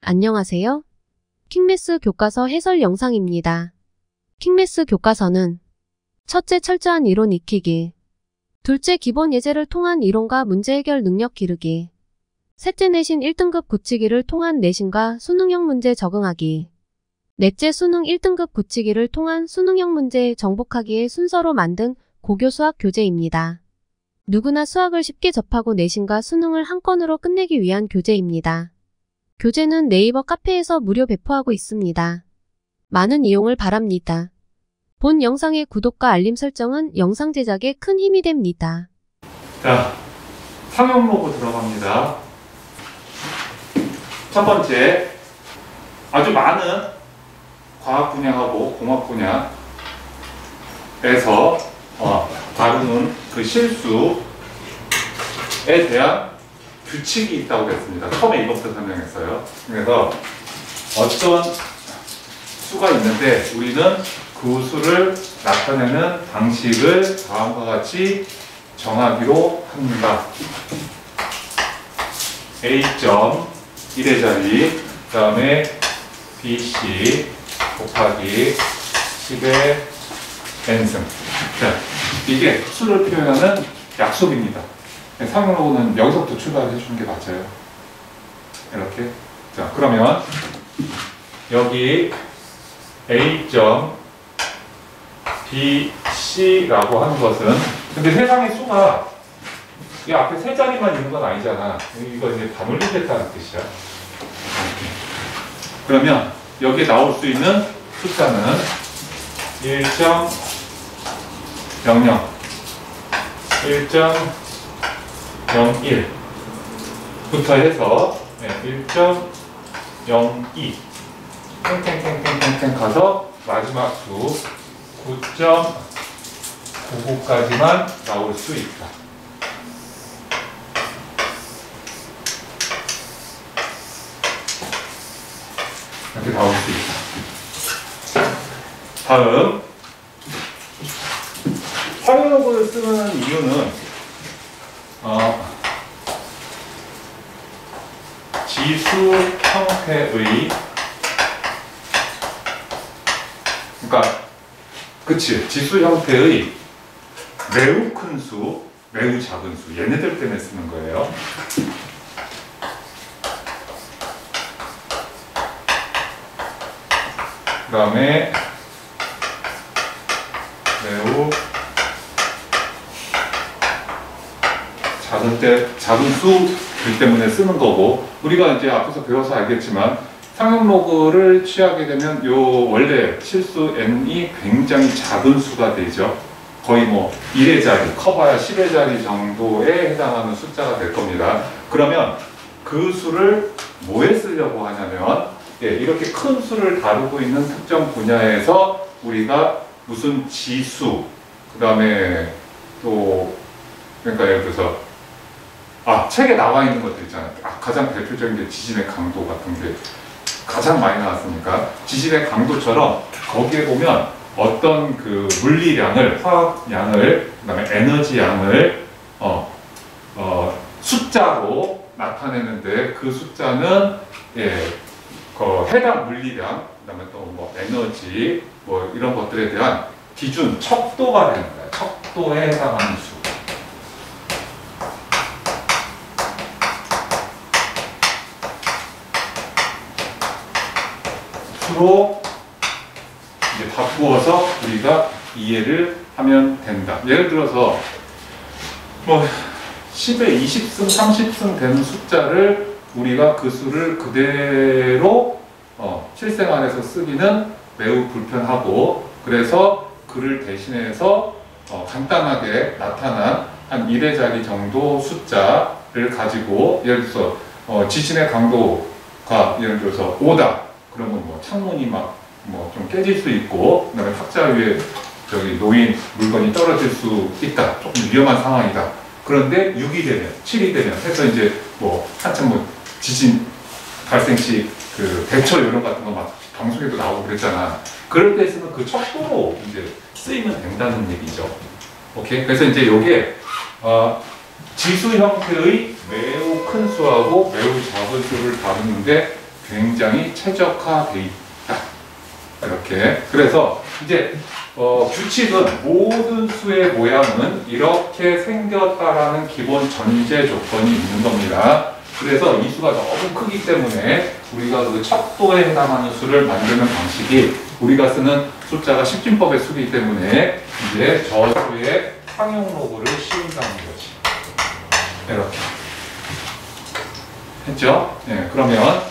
안녕하세요. 킹매스 교과서 해설 영상입니다. 킹매스 교과서는 첫째, 철저한 이론 익히기, 둘째, 기본 예제를 통한 이론과 문제 해결 능력 기르기, 셋째, 내신 1등급 굳히기를 통한 내신과 수능형 문제 적응하기, 넷째, 수능 1등급 굳히기를 통한 수능형 문제 정복하기의 순서로 만든 고교 수학 교재입니다. 누구나 수학을 쉽게 접하고 내신과 수능을 한 건으로 끝내기 위한 교재입니다. 교재는 네이버 카페에서 무료 배포하고 있습니다. 많은 이용을 바랍니다. 본 영상의 구독과 알림 설정은 영상 제작에 큰 힘이 됩니다. 자, 상용 로고 들어갑니다. 첫 번째, 아주 많은 과학 분야하고 공학 분야에서 다루는 그 실수에 대한 규칙이 있다고 했습니다. 처음에 이것부터 설명했어요. 그래서 어떤 수가 있는데 우리는 그 수를 나타내는 방식을 다음과 같이 정하기로 합니다. A.1의 자리, 그 다음에 BC 곱하기 10의 n승. 자, 이게 수를 표현하는 약속입니다. 상용로는 여기서부터 출발해 주는 게 맞아요. 이렇게. 자, 그러면 여기 A.BC라고 하는 것은, 근데 세상의 수가 이 앞에 세 자리만 있는 건 아니잖아. 이거 이제 다 분리됐다는 뜻이야. 그러면 여기에 나올 수 있는 숫자는 1.00, 1.01부터 해서 1.02 땡땡땡땡땡 가서 마지막 수 9.99까지만 나올 수 있다. 이렇게 나올 수 있다. 다음, 상용로그를 쓰는 이유는 지수 형태의, 그러니까 그치, 지수 형태의 매우 큰 수, 매우 작은 수, 얘네들 때문에 쓰는 거예요. 그 다음에 매우 작은 수들 때문에 쓰는 거고, 우리가 이제 앞에서 배워서 알겠지만 상용 로그를 취하게 되면 요 원래 실수 n이 굉장히 작은 수가 되죠. 거의 뭐 1의 자리, 커봐야 10의 자리 정도에 해당하는 숫자가 될 겁니다. 그러면 그 수를 뭐에 쓰려고 하냐면, 이렇게 큰 수를 다루고 있는 특정 분야에서 우리가 무슨 지수, 그 다음에 또, 그러니까 예를 들어서 책에 나와 있는 것들 있잖아요. 가장 대표적인 게 지진의 강도 같은 게 가장 많이 나왔으니까, 지진의 강도처럼 거기에 보면 어떤 그 물리량을, 화학량을, 그 다음에 에너지량을 숫자로 나타내는데, 그 숫자는 해당 물리량, 그 다음에 또 뭐 에너지, 뭐 이런 것들에 대한 기준, 척도가 되는 거예요. 척도에 해당하는 수. 수로 이제 바꾸어서 우리가 이해를 하면 된다. 예를 들어서 뭐 10에 20승, 30승 되는 숫자를 우리가 그 수를 그대로 실생활에서 쓰기는 매우 불편하고, 그래서 그를 대신해서 간단하게 나타난 한 1의 자리 정도 숫자를 가지고, 예를 들어서 지진의 강도가 예를 들어서 5다. 그러면 뭐 창문이 막 뭐 좀 깨질 수 있고, 그다음에 탁자 위에 저기 놓인 물건이 떨어질 수 있다. 조금 위험한 상황이다. 그런데 6이 되면, 7이 되면 해서 이제 뭐 한참 뭐 지진 발생 시 그 대처 요령 같은 거 막 방송에도 나오고 그랬잖아. 그럴 때 쓰는 그 척도로 이제 쓰이면 된다는 얘기죠. 오케이? 그래서 이제 요게 지수 형태의 매우 큰 수하고 매우 작은 수를 다루는데 굉장히 최적화되어 있다. 이렇게. 그래서 이제 규칙은 모든 수의 모양은 이렇게 생겼다라는 기본 전제 조건이 있는 겁니다. 그래서 이 수가 너무 크기 때문에 우리가 그 척도에 해당하는 수를 만드는 방식이 우리가 쓰는 숫자가 십진법의 수이기 때문에 이제 저 수의 상용 로그를 씌운다는 거지. 이렇게. 했죠? 네, 그러면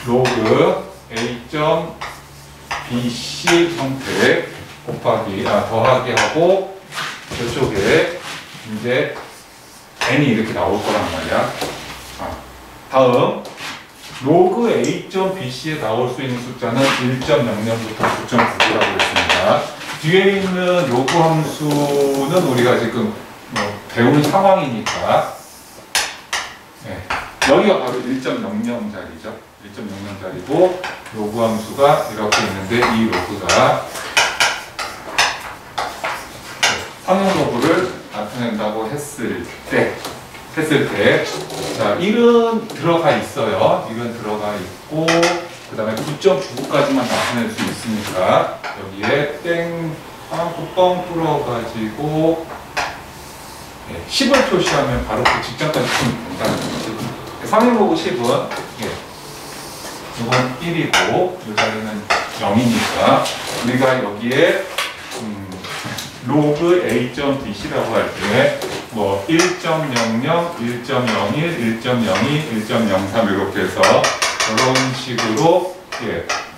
로그 a.bc 형태 곱하기 더하기 하고 이쪽에 이제 n이 이렇게 나올 거란 말이야. 다음 로그 a.bc에 나올 수 있는 숫자는 1.00부터 9.99라고 했습니다. 뒤에 있는 로그 함수는 우리가 지금 배우는 상황이니까 네, 여기가 바로 1.00자리죠. 1.00자리고 로그 함수가 이렇게 있는데 이 로그가 상용 로그를 나타낸다고 했을 때 자, 1은 들어가 있어요. 1은 들어가 있고 그 다음에 9.99까지만 나타낼 수 있으니까 여기에 땡 하고 뻥 뚫어가지고 10을 표시하면 바로 그 직전까지 풀면 된다는 거지. 상용 로그 10은 이건 1이고 이 자리는 0이니까 우리가 여기에 로그 a.bc라고 할 때 뭐 1.00, 1.01, 1.02, 1.03 이렇게 해서 이런 식으로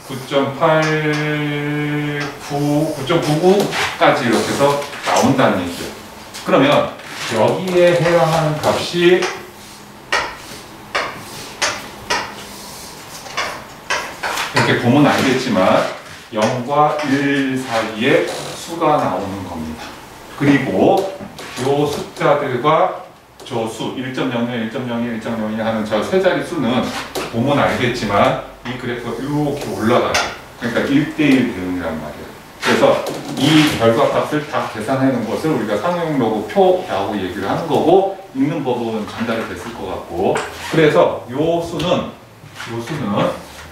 9.89, 9.99까지 이렇게 해서 나온다는 얘기죠. 그러면 여기에 해당하는 값이 이렇게 보면 알겠지만 0과 1 사이에 수가 나오는 겁니다. 그리고 이 숫자들과 저 수 1.00, 1.01, 1.02 하는 저 세 자리 수는 보면 알겠지만 이 그래프가 이렇게 올라가요. 그러니까 1대1 대응이란 말이에요. 그래서 이 결과값을 다 계산해 놓은 것을 우리가 상용 로그 표라고 얘기를 하는 거고 읽는 법은 전달이 됐을 것 같고 그래서 요 수는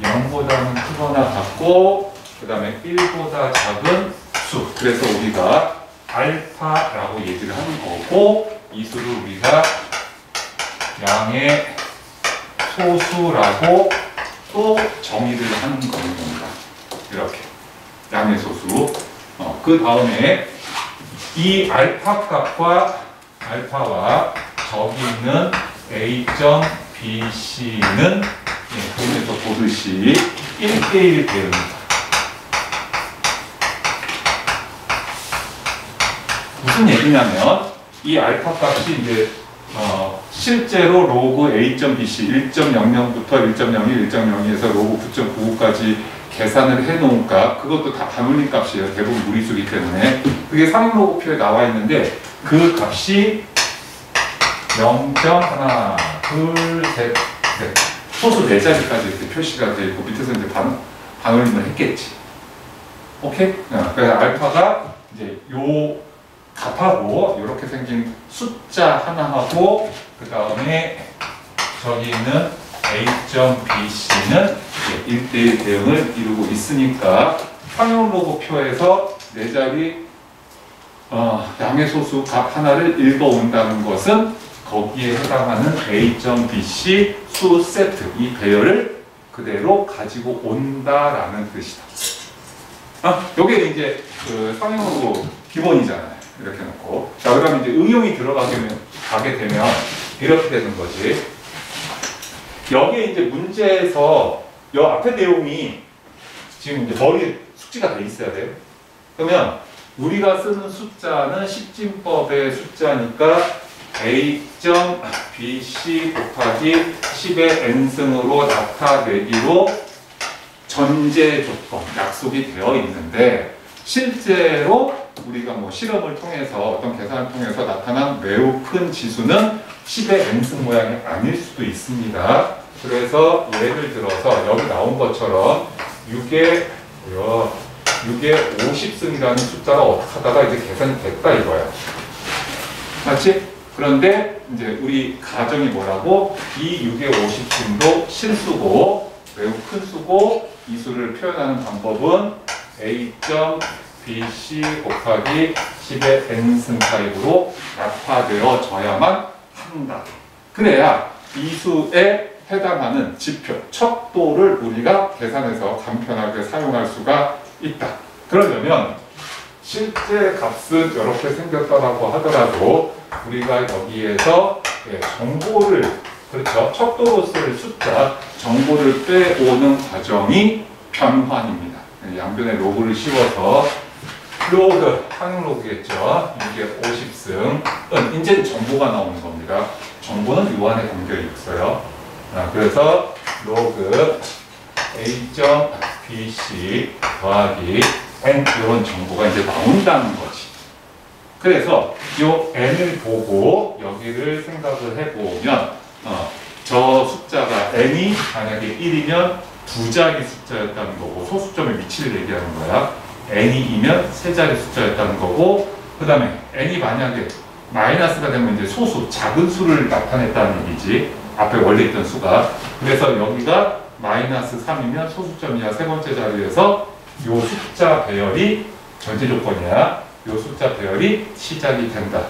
0보다는 크거나 같고 그 다음에 1보다 작은 수. 그래서 우리가 알파라고 얘기를 하는 거고 이 수를 우리가 양의 소수라고 또 정의를 하는 겁니다. 이렇게 양의 소수. 그 다음에 이 알파 값과 알파와 저기 있는 a.bc는 그림에서 보듯이 1대1 대응입니다. 무슨 얘기냐면 이 알파 값이 이제 실제로 로그 a.bc 1.00부터 1.01, 1.02에서 로그 9.99까지 계산을 해놓은 값 그것도 다 반올림 값이에요. 대부분 무리수이기 때문에 그게 상용 로그표에 나와 있는데 그 값이 0.1, 2, 3, 넷 소수 4자리까지 이렇게 표시가 되어 있고 밑에서 이제 반올림을 했겠지. 오케이? 그래서 알파가 이제 요 값하고 이렇게 생긴 숫자 하나하고 그 다음에 저기 있는 a.bc는 1대1 대응을 이루고 있으니까 상용 로그 표에서 4자리 양의 소수 값 하나를 읽어온다는 것은 거기에 해당하는 a.bc 수 세트 이 배열을 그대로 가지고 온다라는 뜻이다. 요게 이제 그 상용 로그 기본이잖아요. 이렇게 놓고 자 그러면 이제 응용이 가게 되면 이렇게 되는 거지. 여기에 이제 문제에서 이 앞에 내용이 지금 이제 머리에 숙지가 돼 있어야 돼요. 그러면 우리가 쓰는 숫자는 십진법의 숫자니까 a.bc 곱하기 10의 n승으로 나타내기로 전제 조건, 약속이 되어 있는데 실제로 우리가 뭐 실험을 통해서 어떤 계산을 통해서 나타난 매우 큰 지수는 10의 n승 모양이 아닐 수도 있습니다. 그래서 예를 들어서 여기 나온 것처럼 6의 50승이라는 숫자가 어떻게 하다가 이제 계산이 됐다 이거야. 맞지? 그런데 이제 우리 가정이 뭐라고? 이 6의 50승도 실수고 매우 큰 수고 이 수를 표현하는 방법은 a.bc 곱하기 10의 n승 타입으로 나타되어져야만 한다. 그래야 이 수에 해당하는 지표, 척도를 우리가 계산해서 간편하게 사용할 수가 있다. 그러려면 실제 값은 이렇게 생겼다라고 하더라도 우리가 여기에서 정보를, 그렇죠, 척도로 쓸 숫자, 정보를 빼오는 과정이 변환입니다. 양변에 로그를 씌워서 로그, 항 로그겠죠. 이게 50승은 이제 정보가 나오는 겁니다. 정보는 요 안에 담겨 있어요. 그래서 로그 a.bc 더하기 n 이런 정보가 이제 나온다는 거지. 그래서 요 n을 보고 여기를 생각을 해보면 저 숫자가 n이 만약에 1이면 두 자리 숫자였다는 거고 소수점의 위치를 얘기하는 거야. n이 2면 세 자리 숫자였다는 거고, 그 다음에 n이 만약에 마이너스가 되면 이제 소수, 작은 수를 나타냈다는 얘기지. 앞에 원래 있던 수가. 그래서 여기가 마이너스 3이면 소수점이야. 세 번째 자리에서 요 숫자 배열이 전제 조건이야. 요 숫자 배열이 시작이 된다.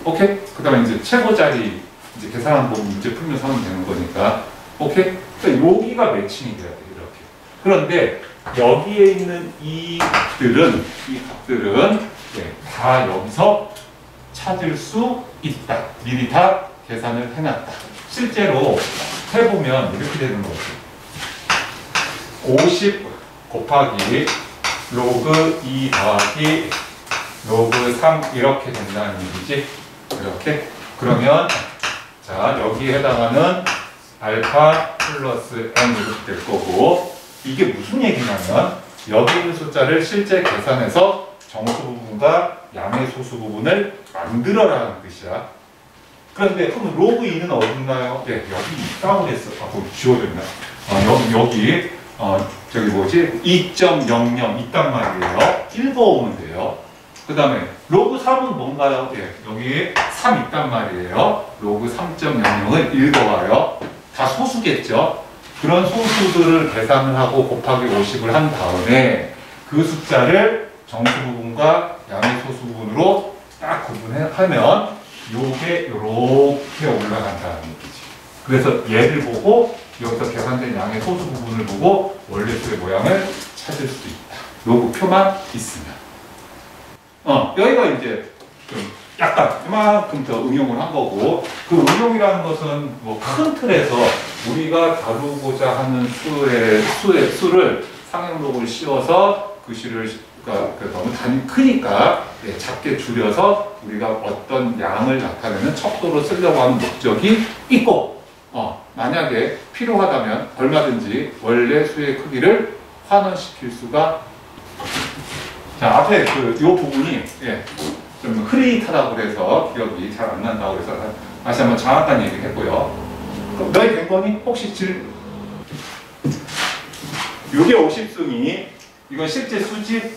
오케이? 그 다음에 이제 최고 자리 이제 계산한 법 문제 풀면서 하면 되는 거니까. 오케이? 그러니까 여기가 매칭이 돼야 돼. 이렇게. 그런데 여기에 있는 이 값들은 다 여기서 찾을 수 있다. 미리 다 계산을 해놨다. 실제로 해보면 이렇게 되는 거지. 50 곱하기 로그 2 더하기 로그 3 이렇게 된다는 얘기지. 이렇게. 그러면 자, 여기에 해당하는 알파 플러스 n 이렇게 될 거고, 이게 무슨 얘기냐면 여기 있는 숫자를 실제 계산해서 정수 부분과 양의 소수 부분을 만들어라는 뜻이야. 그런데 그럼 로그 2는 어디 있나요? 네, 여기 다운을 했어. 거기 지워져 있나? 여기 저기 뭐지? 2.00 있단 말이에요. 읽어오면 돼요. 그 다음에 로그 3은 뭔가요? 네, 여기 3 있단 말이에요. 로그 3.00을 읽어와요. 다 소수겠죠? 그런 소수들을 계산을 하고 곱하기 50을 한 다음에 그 숫자를 정수 부분과 양의 소수 부분으로 딱 구분하면 요게 이렇게 올라간다는 얘기지. 그래서 얘를 보고 여기서 계산된 양의 소수 부분을 보고 원래 수의 모양을 찾을 수 있다. 로그 표만 있으면. 여기가 이제 좀 약간 이만큼 더 응용을 한 거고, 그 응용이라는 것은 뭐 큰 틀에서 우리가 다루고자 하는 수를 상향로그를 씌워서 그 수를 너무 단위 크니까 작게 줄여서 우리가 어떤 양을 나타내는 척도로 쓰려고 하는 목적이 있고, 만약에 필요하다면 얼마든지 원래 수의 크기를 환원시킬 수가. 자, 앞에 요 부분이 좀 흐릿하다고 그래서 기억이 잘 안 난다고 그래서 다시 한번 정확한 얘기를 했고요. 그럼 너희 된 거니? 혹시 요게 50승이 이건 실제 수지?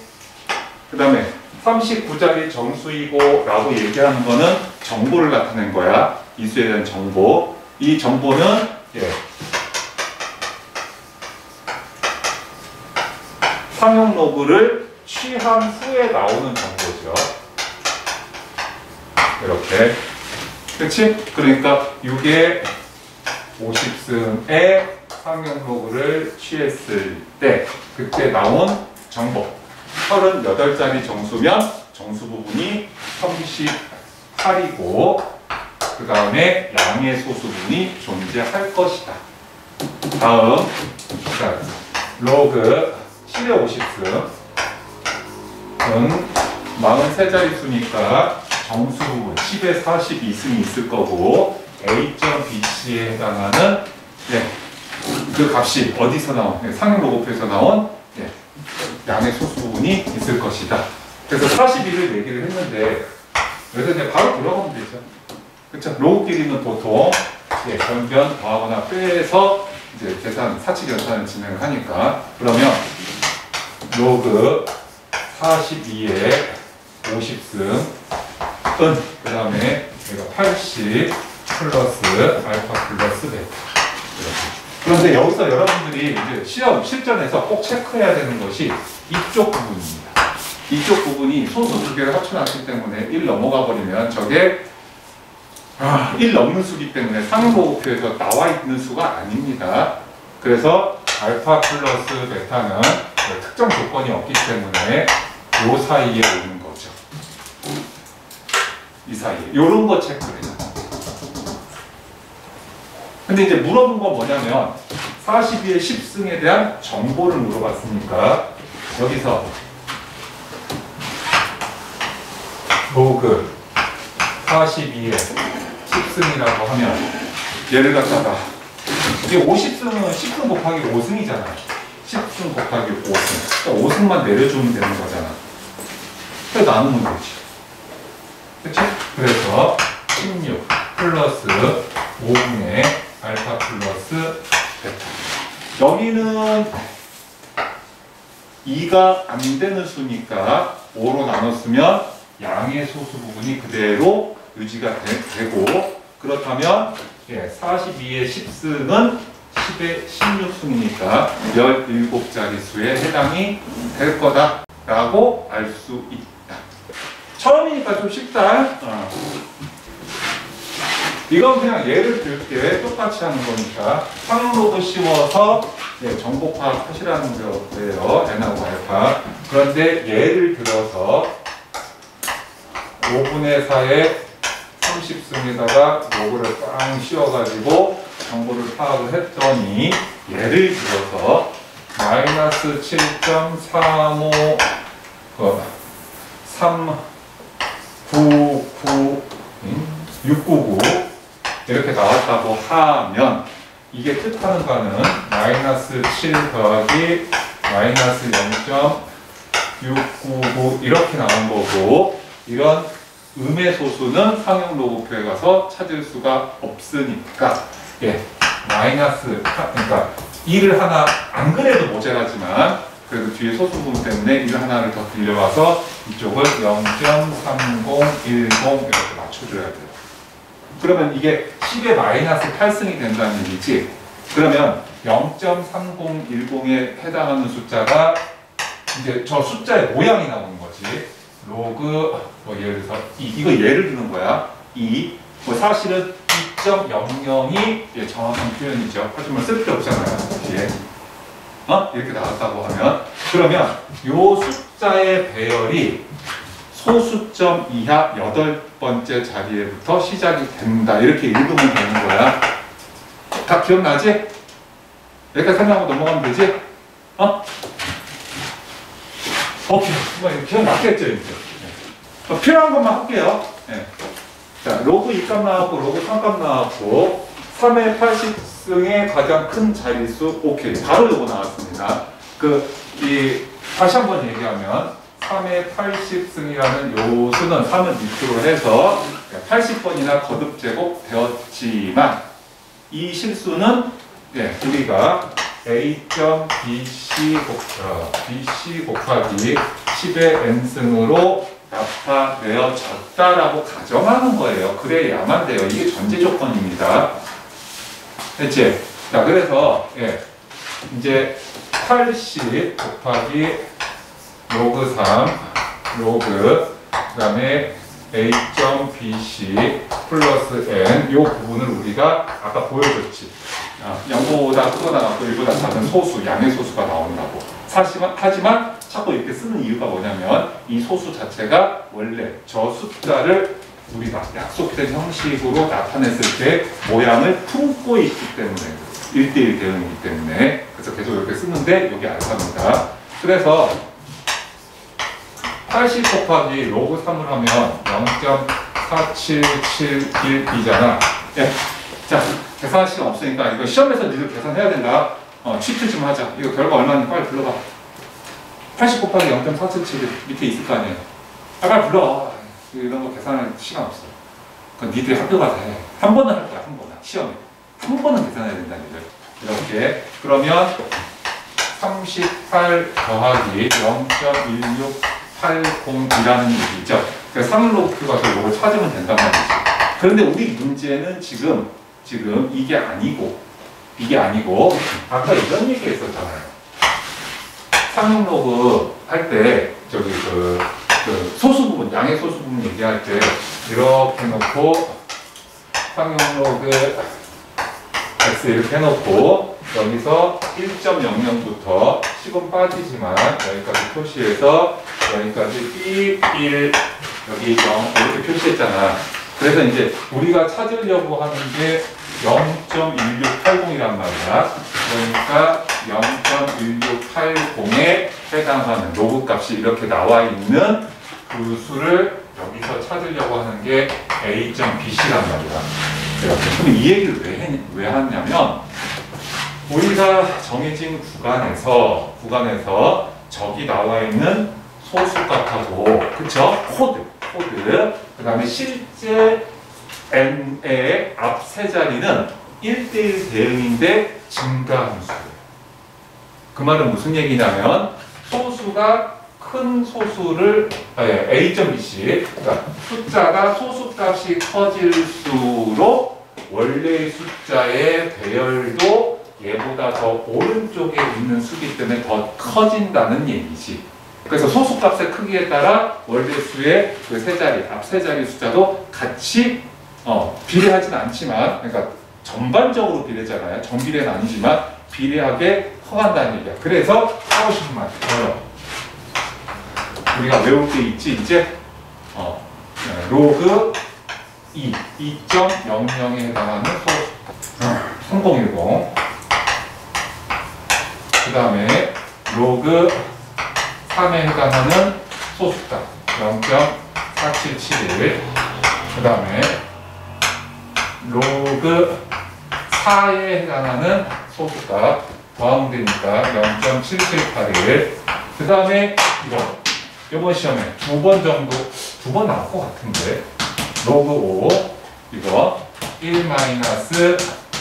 그 다음에 39자리 정수이고 라고 얘기하는 거는 정보를 나타낸 거야. 이 수에 대한 정보. 이 정보는 상용 로그를 취한 후에 나오는 정보죠. 이렇게. 그치? 그러니까 이게 50승의 상용 로그를 취했을 때 그때 나온 정보. 38자리 정수면 정수 부분이 38이고 그 다음에 양의 소수 부분이 존재할 것이다. 다음 자, 로그 10의 50승은 43자리 수니까 정수 부분 10의 42승이 있을 거고 A.BC에 해당하는 그 값이 어디서 나온 상용 로그표에서 나온 양의 소수 부분이 있을 것이다. 그래서 42를 얘기를 했는데 여기서 이제 바로 들어가면 되죠. 그렇죠? 로그끼리는 보통 변변 더하거나 빼서 이제 계산 사칙 연산을 진행을 하니까 그러면 로그 42의 50승 그 다음에 여기가 80 플러스 알파 플러스 베타. 이렇게. 그런데 여기서 여러분들이 이제 시험 실전에서 꼭 체크해야 되는 것이 이쪽 부분입니다. 이쪽 부분이 소수 두 개를 합쳐놨기 때문에 1 넘어가 버리면 저게 1 넘는 수기 때문에 상호표에서 나와 있는 수가 아닙니다. 그래서 알파 플러스 베타는 특정 조건이 없기 때문에 요 사이에 오는 거죠. 이 사이에. 요런 거 체크해요. 근데 이제 물어본 건 뭐냐면 42의 10승에 대한 정보를 물어봤으니까 여기서 로그 42의 10승이라고 하면 얘를 갖다가 이게 50승은 10승 곱하기 5승이잖아. 10승 곱하기 5승. 그러니까 5승만 내려주면 되는 거잖아. 그래서 나누면 되지. 그치? 그래서 16 플러스 5분의 알파 플러스 베타. 여기는 2가 안 되는 수니까 5로 나눴으면 양의 소수 부분이 그대로 유지가 되고, 그렇다면 42의 10승은 10의 16승이니까 17자릿수에 해당이 될 거다라고 알 수 있다. 처음이니까 좀 쉽다. 이건 그냥 예를 들게 똑같이 하는 거니까 상로도 씌워서 정보 파악하시라는 거예요. n하고 알파. 그런데 예를 들어서 5분의 4에 30승에다가 로그를 빵 씌워가지고 정보를 파악을 했더니 예를 들어서 마이너스 7.35 399 699 이렇게 나왔다고 하면 이게 뜻하는 바는 마이너스 7 더하기 마이너스 0.699 이렇게 나온 거고, 이런 음의 소수는 상용 로그표에 가서 찾을 수가 없으니까 마이너스 그러니까 1을 하나 안 그래도 모자라지만 그래도 뒤에 소수 부분 때문에 1 하나를 더 빌려와서 이쪽을 0.3010 이렇게 맞춰줘야 돼요. 그러면 이게 10의 마이너스 8승이 된다는 얘기지. 그러면 0.3010에 해당하는 숫자가 이제 저 숫자의 모양이 나오는 거지. 로그 예를 들어서 이거 예를 드는 거야. 사실은 2.00이 정확한 표현이죠. 하지만 쓸 필요 없잖아요. 뒤에 이렇게 나왔다고 하면, 그러면 요 숫자의 배열이 소수점 이하 8번째 자리에부터 시작이 된다. 이렇게 읽으면 되는 거야. 다 기억나지? 여기까지 설명하고 넘어가면 되지? 오케이. 기억났겠죠, 이제. 필요한 것만 할게요. 자, 로그 2값 나왔고, 로그 3값 나왔고, 3의 80승의 가장 큰 자릿수, 오케이. 바로 이거 나왔습니다. 다시 한번 얘기하면, 3의 80승이라는 요 수는 3을 밑으로 해서 80번이나 거듭 제곱 되었지만, 이 실수는 우리가 A.BC 곱하기 10의 n승으로 나타내어졌다라고 가정하는 거예요. 그래야만 돼요. 이게 전제 조건입니다. 됐지? 자, 그래서 이제 80 곱하기 로그 3 로그 그다음에 A.BC 플러스 n 요 부분을 우리가 아까 보여줬지. 0보다 크거나 같고 1보다 작은 소수, 양의 소수가 나온다고. 하지만 자꾸 이렇게 쓰는 이유가 뭐냐면 이 소수 자체가 원래 저 숫자를 우리가 약속된 형식으로 나타냈을 때 모양을 품고 있기 때문에 1대1 대응이기 때문에 그래서 계속 이렇게 쓰는데 여기 알파입니다. 그래서 80 곱하기 로그 3을 하면 0.4771이잖아. 자, 계산할 시간 없으니까 이거 시험에서 니들 계산해야 된다. 치트 좀 하자. 이거 결과 얼마인지 빨리 불러봐. 80 곱하기 0.477 밑에 있을 거 아니에요. 빨리 불러. 이런 거 계산할 시간 없어. 그건 니들이 학교 가서 해. 한 번은 할 거야, 한 번은. 시험에. 한 번은 계산해야 된다, 니들. 이렇게. 그러면 38 더하기 0.1680이라는 얘기죠. 그러니까 상록표 가서 이걸 찾으면 된단 말이지. 그런데 우리 문제는 지금 이게 아니고 아까 이런 얘기 했었잖아요. 상록로그 할 때 저기 그 소수 부분, 양의 소수 부분 얘기할 때 이렇게 해놓고 상록로그 x 이렇게 해놓고 여기서 1.00부터 식은 빠지지만 여기까지 표시해서 여기까지 1, 여기 0 이렇게 표시했잖아. 그래서 이제 우리가 찾으려고 하는 게 0.1680이란 말이야. 그러니까 0.1680에 해당하는 로그 값이 이렇게 나와 있는 그 수를 여기서 찾으려고 하는 게 A.BC란 말이야. 그럼 이 얘기를 왜 하냐면 우리가 정해진 구간에서 저기 나와 있는 소수값하고 그쵸? 코드 그 다음에 실제 n의 앞 세 자리는 1대1 대응인데 증가함수예요. 그 말은 무슨 얘기냐면 소수가 큰 소수를 A.BC 그러니까 숫자가 소수값이 커질수록 원래의 숫자의 배열도 얘보다 더 오른쪽에 있는 수기 때문에 더 커진다는 얘기지. 그래서 소수값의 크기에 따라 원래 수의 그 세 자리, 앞 세 자리 숫자도 같이 비례하진 않지만, 그러니까 전반적으로 비례잖아요. 정비례는 아니지만 비례하게 커간다는 얘기야. 그래서 하고 싶은 말, 우리가 외울 게 있지 이제 로그 2.00에 해당하는 소수값 3010. 그 다음에 로그 3에 해당하는 소수값 0.4771. 그 다음에 로그 4에 해당하는 소수값 더하면 되니까 0.7781. 그 다음에 이번 시험에 두 번 나올 것 같은데 로그 5 이거 1 마이너스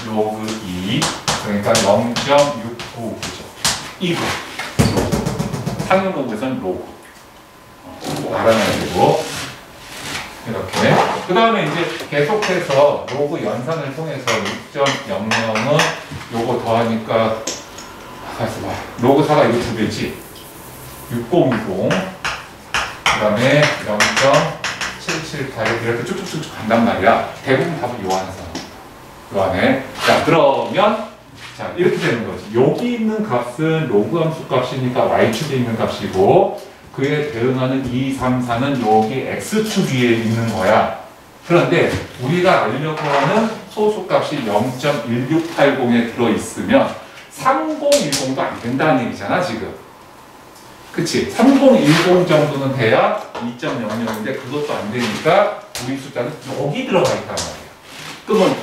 로그 2 그러니까 0.699죠. 이거 상용 로그에서는 로그 알아놔야 되고 이렇게. 그 다음에 이제 계속해서 로그 연산을 통해서 6.00은 요거 더하니까 가서 봐. 로그 4가 이거 두 배지. 6020. 그 다음에 0.778 이렇게 쭉쭉쭉 간단 말이야. 대부분 답은 요 안에서. 요 안에. 자, 그러면 자, 이렇게 되는 거지. 여기 있는 값은 로그 함수 값이니까 y축에 있는 값이고 그에 대응하는 2, 3, 4는 여기 x축 위에 있는 거야. 그런데 우리가 알려고 하는 소수값이 0.1680에 들어있으면 3010도 안 된다는 얘기잖아 지금. 그치? 3010 정도는 돼야 2.00인데 그것도 안 되니까 우리 숫자는 여기 들어가 있단 말이야. 그러면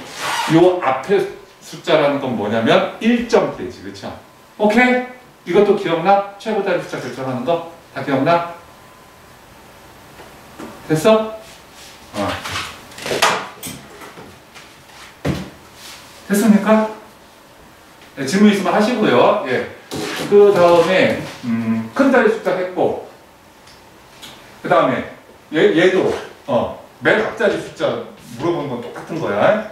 요 앞에 숫자라는 건 뭐냐면 1점대지. 그쵸? 오케이? 이것도 기억나? 최고다리 숫자 결정하는 거? 다 기억나? 됐어? 됐습니까? 네, 질문 있으면 하시고요. 예. 그 다음에 큰 자리 숫자 했고 그 다음에 얘도 맨 앞자리 숫자 물어보는 건 똑같은 거야.